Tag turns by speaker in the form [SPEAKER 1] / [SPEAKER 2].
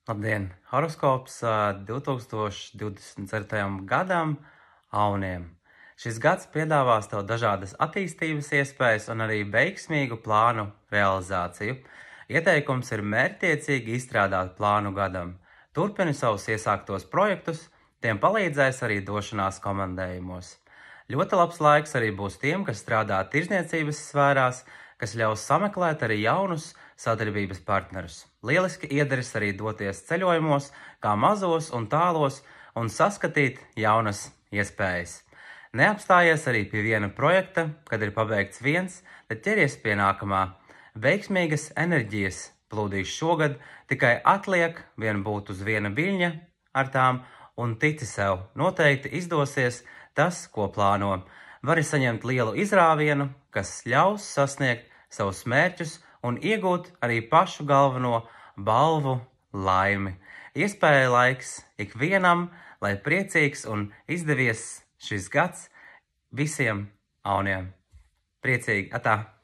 [SPEAKER 1] Labdien! Horoskops 2024. gadam Auniem. Šis gads piedāvās tev dažādas attīstības iespējas un arī veiksmīgu plānu realizāciju. Ieteikums ir mērķtiecīgi izstrādāt plānu gadam. Turpini savus iesāktos projektus, tiem palīdzēs arī došanās komandējumos. Ļoti labs laiks arī būs tiem, kas strādā tirdzniecības sfērās, kas ļaus sameklēt arī jaunus sadarbības partnerus. Lieliski iederis arī doties ceļojumos, kā mazos un tālos, un saskatīt jaunas iespējas. Neapstājies arī pie viena projekta, kad ir pabeigts viens, tad ķeries pie nākamā. Veiksmīgas enerģijas plūdīs šogad, tikai atliek vien būt uz viena viļņa ar tām un tici sev. Noteikti izdosies tas, ko plāno. Vari saņemt lielu izrāvienu, kas ļaus sasniegt savus mērķus un iegūt arī pašu galveno balvu laimi. Iespēja laiks ikvienam, lai priecīgs un izdevies šis gads visiem Auniem. Priecīgi, atā!